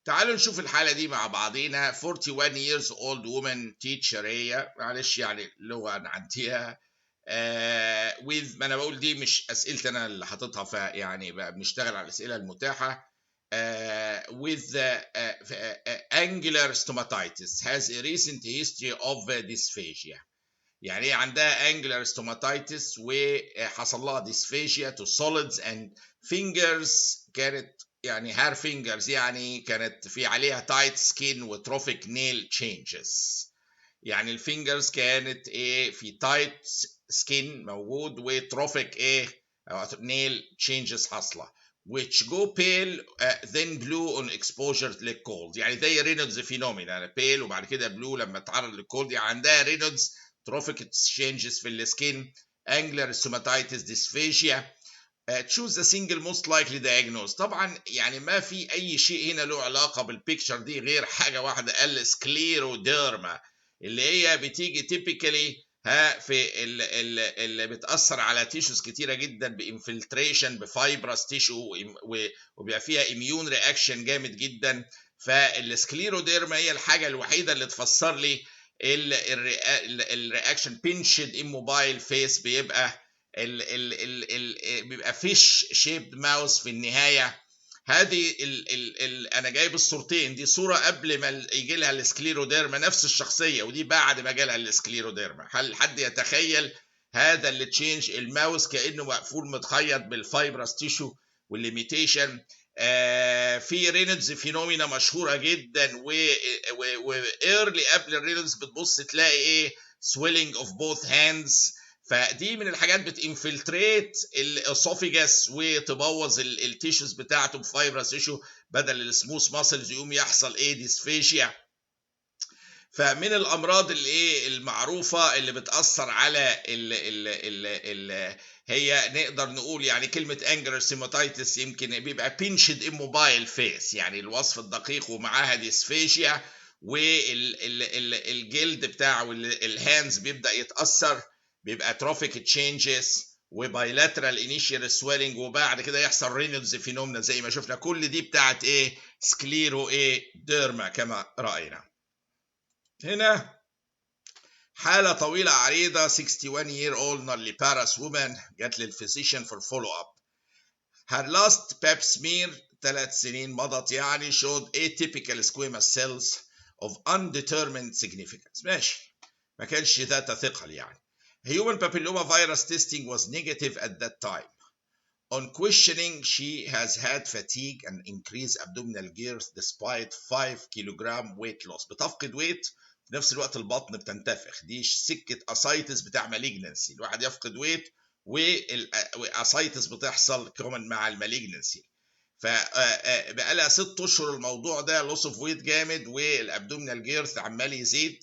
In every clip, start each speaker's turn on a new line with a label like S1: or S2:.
S1: تعالوا نشوف الحالة دي مع بعضينا. 41 years old woman teacher، هي معلش يعني لغة نعديها. with، ما انا بقول دي مش اسئلتي انا اللي حاططها، فيعني بنشتغل على الاسئله المتاحه. with angular stomatitis has a recent history of dysphagia. يعني ايه عندها angular stomatitis وحصل لها dysphagia to solids and fingers، كانت يعني hair fingers، يعني كانت في عليها tight skin وتروفيك nail changes. يعني الفينجرز كانت ايه في تايت سكين موجود وتروفيك ايه نيل تشينجز حاصله which go pale then blue on exposure للكولد. يعني زي رينولدز فينومينا، بيل وبعد كده بلو لما تعرض للكولد. يعني عندها رينولدز تروفيك تشينجز في السكين، انجلر ستوماتيتس ديسفيجيا. choose the single most likely diagnosis. طبعا يعني ما في اي شيء هنا له علاقه بالبيكتشر دي غير حاجه واحده، السكليروديرما، اللي هي بتيجي تيبيكالي في اللي بتاثر على تيشوز كتيره جدا بانفلتريشن بفايبرس تيشو، وبيبقى فيها اميون رياكشن جامد جدا. فالسكليروديرما هي الحاجه الوحيده اللي تفسر لي الرياكشن. بينشد اموبايل فيس، بيبقى بيبقى فيش شيب ماوس في النهايه. هذه انا جايب الصورتين، دي صوره قبل ما يجي لها السكليروديرما نفس الشخصيه، ودي بعد ما جالها السكليروديرما. هل حد يتخيل هذا اللي تشينج الماوس كانه مقفول متخيط بالفايبرس تيشو والليميتيشن. في رينولدز فينومينا مشهوره جدا، وايرلي قبل الرينولدز بتبص تلاقي ايه swelling of both hands. فدي من الحاجات بتنفلتريت الاسوفيجاس وتبوظ التيشوز بتاعته بفايبرس تيشو، بدل السموث ماسلز يقوم يحصل ايه ديسفيجيا. فمن الامراض اللي ايه المعروفه اللي بتاثر على ال هي نقدر نقول يعني كلمه انجلر سيماتيتس يمكن بيبقى بينشد اموبايل فيس، يعني الوصف الدقيق، ومعاها ديسفيجيا، والجلد بتاعه الهاندز بيبدا يتاثر، بيبقى تروفيك تشينجز وبايلاترال انيشيال سويلنج، وبعد كده يحصل رينولدز فينومنا زي ما شفنا. كل دي بتاعت ايه سكليرو ايه ديرما كما راينا. هنا حالة طويلة عريضة 61 year old nulliparous woman جات للفيزيشن for follow up. Her last pap smear 3 سنين مضت يعني showed atypical squamous cells of undetermined significance. ماشي، ما كانش ذات ثقل يعني. Human papilloma virus testing was negative at that time. On questioning, she has had fatigue and increased abdominal girth despite 5 kilogram weight loss. بتفقد ويت في نفس الوقت البطن بتنتفخ. دي سكة اسايتس بتاع مالجنسي، الواحد يفقد ويت والاسايتس بتحصل كمان مع المالجنسي. فبقى لها 6 اشهر الموضوع ده، لوس اوف ويت جامد والابدومينال جيرث عمال يزيد.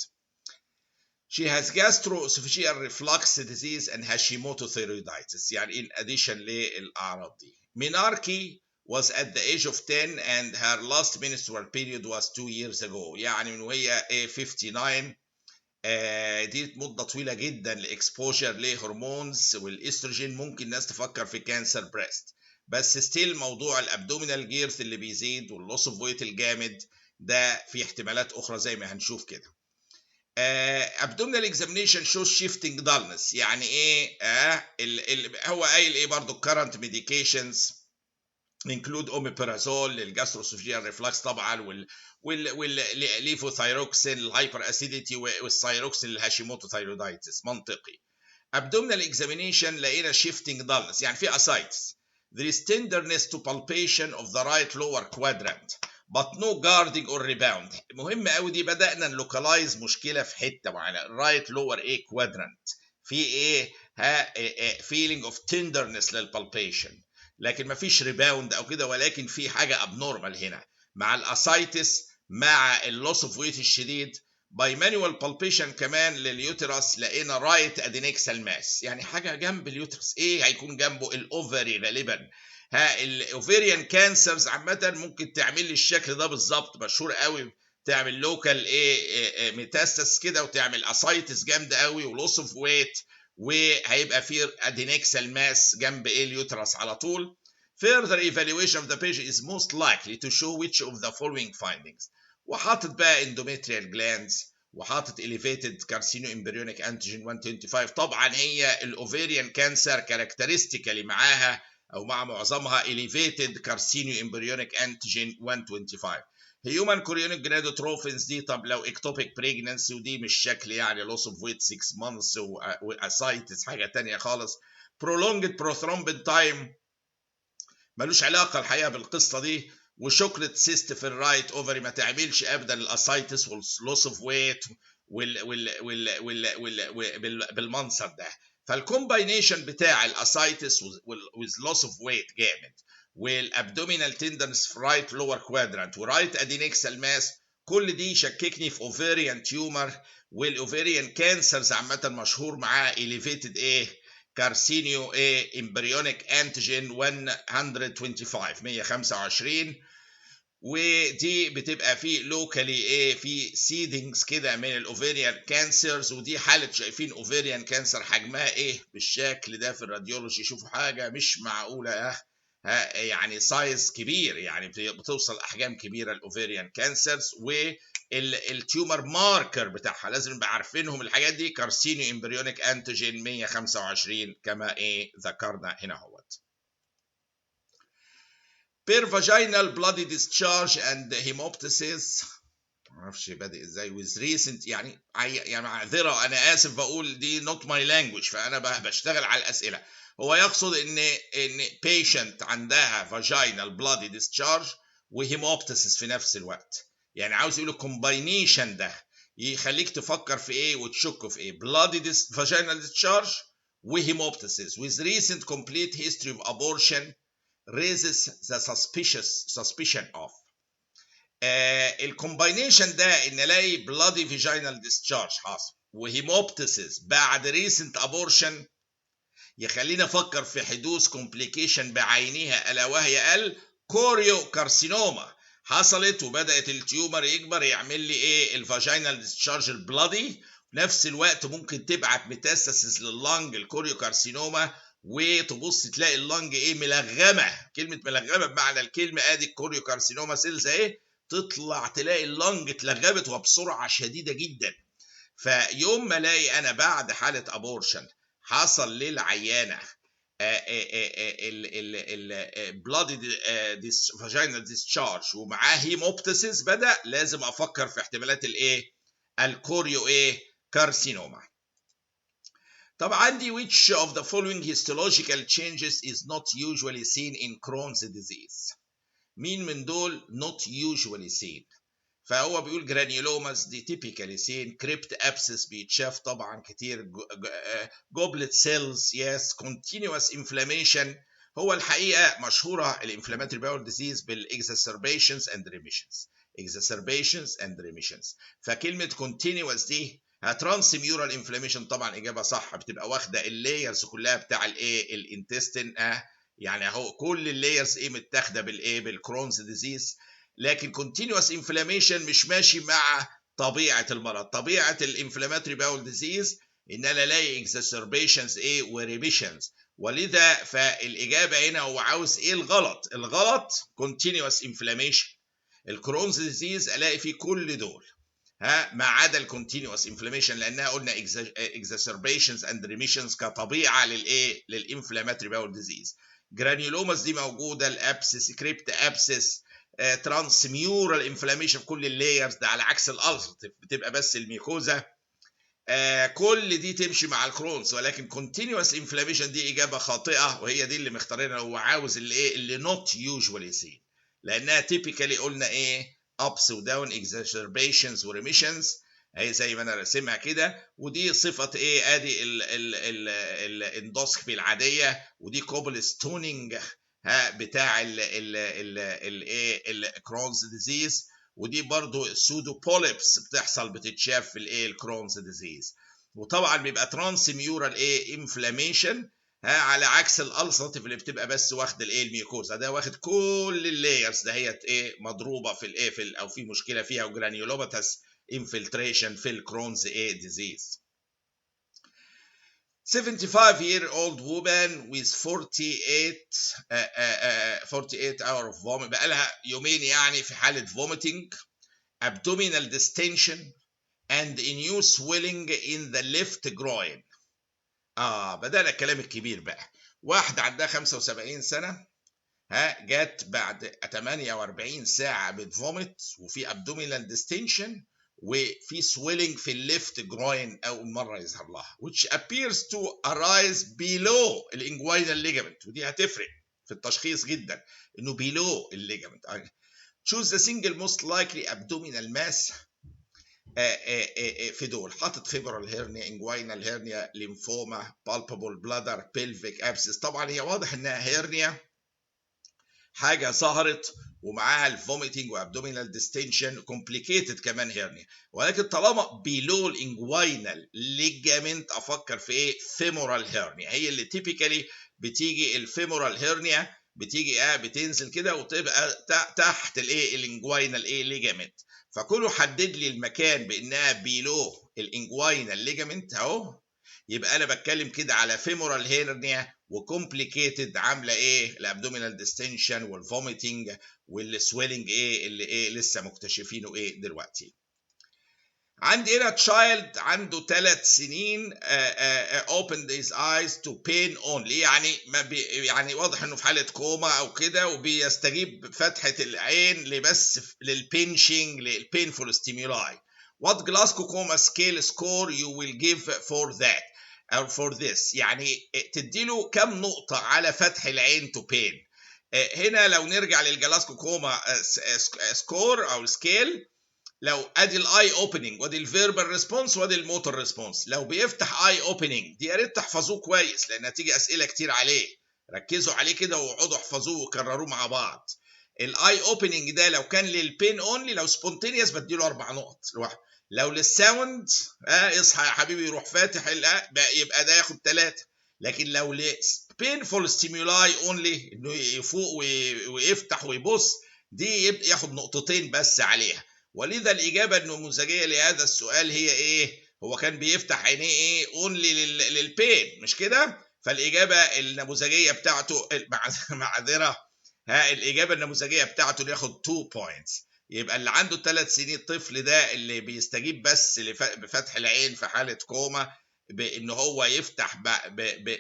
S1: She has gastroesophageal reflux disease and Hashimoto thyroiditis، يعني in addition للأعراض دي. Minarki was at the age of 10 and her last menstrual period was 2 years ago. يعني من وهي 59. دي مدة طويلة جدا لإكسبوجر لهرمونز والإستروجين. ممكن الناس تفكر في كانسر بريست، بس ستيل موضوع الأبدومينال جيرث اللي بيزيد واللوس اوف ويت الجامد ده في احتمالات أخرى زي ما هنشوف كده. abdominal examination shows shifting dullness. يعني ايه هو قايل ايه برضو current medications include omeprazole للجاستروسوفيجيال ريفلكس طبعا، والليفوثايروكسين الهايبر اسيديتي، والثايروكسين للهاشيموتو ثايرويدايتس. منطقي. abdominal examination لقينا shifting dullness، يعني في ascites. There is tenderness to palpation of the right lower quadrant but no guarding or rebound. مهم قوي دي، بدأنا نلوكالايز مشكلة في حتة معينة. right lower A quadrant في ايه feeling of tenderness للبالبيشن، لكن ما فيش ريباوند او كده، ولكن في حاجة abnormal هنا مع الاسايتس مع اللوس اوف ويت الشديد. باي مانوال بالبيشن كمان لليوترس لقينا رايت ادينكسال ماس، يعني حاجه جنب اليوترس. ايه هيكون جنبه؟ الاوفري غالبا. الاوفيريان كانسرز عامه ممكن تعمل لي الشكل ده بالظبط، مشهور قوي، تعمل لوكال ميتاستاس كده، وتعمل اسايتس جامده قوي ولوس اوف ويت، وهيبقى في ادينكسال ماس جنب اليوترس على طول. Further evaluation of the patient is most likely to show which of the following findings. وحاطط بقى endometrial glands وحاطط elevated carcinoembryonic antigen 125. طبعا هي الاوفيريان كانسر كاركترستيكالي معاها او مع معظمها elevated carcinoembryonic antigen 125. هيومن كوريونيك جرادوتروفينز دي طب لو اكتوبيك بريجننسي ودي مش شكل يعني لوس اوف ويت 6 مانثس واسايتس حاجه ثانيه خالص. prolonged prothrombin time ملوش علاقه الحقيقه بالقصه دي. وشوكليت سيست في الرايت اوفري ما تعملش ابدا الاسايتس واللوس اوف ويت بالمنظر ده. فالكومباينيشن بتاع الاسايتس واللوس اوف ويت جامد والابدومينال تندنس في رايت لور كوادرانت ورايت ادينكسال ماس كل دي شككني في اوفيريان تيومر. والاوفيريان كانسرز عامه مشهور معاه elevated ايه كارسينيو ايه امبريونيك انتيجين 125 ودي بتبقى في لوكالي ايه في سيدنجز كده من الاوفيريان كانسرز. ودي حاله شايفين اوفيريان كانسر حجمها ايه بالشكل ده في الراديولوجي. شوفوا حاجه مش معقوله يعني سايز كبير يعني بتوصل احجام كبيره الاوفيريان كانسرز. والتيومر ماركر بتاعها لازم نبقى عارفينهم الحاجات دي كارسينيو امبريونيك انتيجين 125 كما ايه ذكرنا هنا اهوت. per vaginal bloody discharge and hemoptysis معرفش بادئ ازاي with recent يعني معذره انا اسف بقول دي not my language فانا بشتغل على الاسئله. هو يقصد ان patient عندها vaginal bloody discharge وهيموبتسيس في نفس الوقت. يعني عاوز يقول الكومباينيشن ده يخليك تفكر في ايه وتشك في ايه bloody vaginal discharge وهيموبتسيس with recent complete history of abortion raises the suspicion of الكومباينيشن ده ان الاقي bloody vaginal discharge حاصل وهيموبتسيس بعد ريسنت ابورشن يخلينا افكر في حدوث كومبليكيشن بعينها الا وهي الكوريو كارسينوما حصلت وبدات التيومر يكبر يعمل لي ايه الفاجينال ديسشارج البلادي. في نفس الوقت ممكن تبعت ميتاستاسيس لللنج الكوريو كارسينوما وتبص تلاقي اللنج ايه ملغمه. كلمه ملغمه بمعنى الكلمه ادي الكوريو كارسينوما سيلز ايه تطلع تلاقي اللنج اتلغمت وبسرعه شديده جدا. فيوم ما الاقي انا بعد حاله ابورشن حصل للعيانه البلادي فاجينال ديسشارج ومعاه هيموبتسيس بدا لازم افكر في احتمالات الايه الكوريو ايه كارسينوما. طب عندي which of the following histological changes is not usually seen in Crohn's disease. مين من دول not usually seen؟ فهو بيقول جرانيولوماس دي تيبيكالي سين كريبت ابسس بيتشاف طبعا كتير جوبلت سيلز يس كونتينوس انفلاميشن. هو الحقيقه مشهوره الانفلاماتوري باول ديزيز بالاكزاسربيشنز اند ريميشنز exacerbations and remissions. فكلمه كونتينوس دي ترانسميورال انفلاميشن طبعا اجابه صح بتبقى واخده اللايرز كلها بتاع الايه الانتستين يعني اهو كل اللايرز ايه متاخده بالايه بالكرونز ديزيز. لكن continuous inflammation مش ماشي مع طبيعة المرض. طبيعة الانفلاماتوري باول ديزيز ان انا الاقي exacerbations ايه وريميشنز. ولذا فالاجابة هنا هو عاوز ايه الغلط؟ الغلط continuous inflammation. الكرونز ديزيز الاقي فيه كل دول ما عدا الكونتينوس انفلاميشن لانها قلنا exacerbations and remissions كطبيعة للايه للانفلاماتوري باول ديزيز. جرانيولوماس دي موجودة الابسس كريبت ابسس ترانسميورال انفلاميشن في كل اللايرز ده على عكس الالسرتيف بتبقى بس الميكوزا. كل دي تمشي مع الكرونز ولكن كونتينوس انفلاميشن دي اجابه خاطئه وهي دي اللي مختارينها. هو عاوز اللي ايه اللي نوت يوجوالي سين لانها تيبيكالي قلنا ايه ابس وداون exacerbations وريميشنز اهي زي ما انا راسمها كده. ودي صفه ايه ادي الاندوسكوبي العاديه ودي كوبل ستونينج بتاع الايه الكرونز ديزيز. ودي برضو السودو بوليبس بتحصل بتتشاف في الايه الكرونز ديزيز. وطبعا بيبقى ترانسميورال ايه انفلاميشن على عكس الالسرتيف اللي بتبقى بس واخد الايه الميوكوزا ده واخد كل اللايرز دهيت ايه مضروبه في الايه في او في مشكله فيها وجرانيولوماتس انفلتريشن في الكرونز ايه ديزيز. 75-year-old woman with 48 hour of vomit، بقى لها يومين يعني في حالة vomiting، abdominal distension and new swelling in the left groin. بدأنا الكلام الكبير بقى. واحدة عندها 75 سنة جت بعد 48 ساعة بتفومت وفي abdominal distension وفي swelling في الليفت جروين أول مرة يظهر لها which appears to arise below الانجوينال ligament، ودي هتفرق في التشخيص جدا إنه below الليجمنت. choose the single most likely abdominal mass في دول، حاطط فيبرال هيرنيا، انجوينال هيرنيا، ليمفوما، بالبابل بلادر، بيلفيك ابسس. طبعا هي واضح انها هيرنيا، حاجه ظهرت ومعاها الفوميتنج وابدومينال ديستنشن، كومبليكيتد كمان هيرنيا، ولكن طالما بيلو الانجوينال ليجامنت افكر في ايه؟ فيمورال هيرنيا. هي اللي تيبيكالي بتيجي الفيمورال هيرنيا، بتيجي بتنزل كده وتبقى تحت الايه؟ الانجوينال ليجامنت. فكله حدد لي المكان بانها بيلو الانجوينال ليجامنت اهو، يبقى انا بتكلم كده على فيمورال هيرنيا وكومبليكيتد، عامله ايه؟ الابدومينال ديستنشن والفوميتنج والسويلنج اللي لسه مكتشفينه دلوقتي. عندي هنا تشايلد عنده 3 سنين opened his eyes to pain only، يعني يعني واضح انه في حاله كوما او كده، وبيستجيب بفتحه العين بس للبينشنج للبينفول ستيمولاي. What Glasgow Coma scale score you will give for that or for this؟ يعني تديله كم نقطه على فتح العين to pain. هنا لو نرجع للجلاسكو كوما سكور او سكيل، لو ادي الاي اوبننج وادي الفيربال ريسبونس وادي الموتور ريسبونس، لو بيفتح اي اوبننج دي يا ريت تحفظوه كويس لان هتيجي اسئله كتير عليه، ركزوا عليه كده واقعدوا احفظوه وكرروه مع بعض. الاي اوبننج ده لو كان للبين اونلي، لو سبونتينيوس بديله 4 نقط لوحده، لو للساوند اصحى يا حبيبي يروح فاتح يبقى ده ياخد 3، لكن لو لبينفول ستيمولاي اونلي انه يفوق ويفتح ويبص، دي يبقى ياخد 2 نقطتين بس عليها. ولذا الإجابة النموذجية لهذا السؤال هي إيه؟ هو كان بيفتح عينيه اونلي للبين، مش كده؟ فالإجابة النموذجية بتاعته معذرة، الإجابة النموذجية بتاعته ياخد 2 بوينتس. يبقى اللي عنده 3 سنين الطفل ده اللي بيستجيب بس بفتح العين في حالة كوما بإن هو يفتح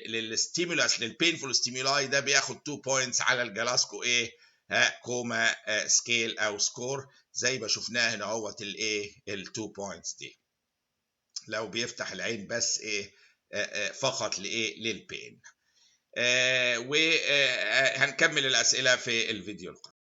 S1: للستيمولاس للبينفول ستيمولاي، ده بياخد 2 بوينتس على الجلاسكو كوما سكيل او سكور، زي ما شفناه هنا اهوت ال2 بوينتس دي لو بيفتح العين بس فقط للبين. وهنكمل الاسئله في الفيديو القادم.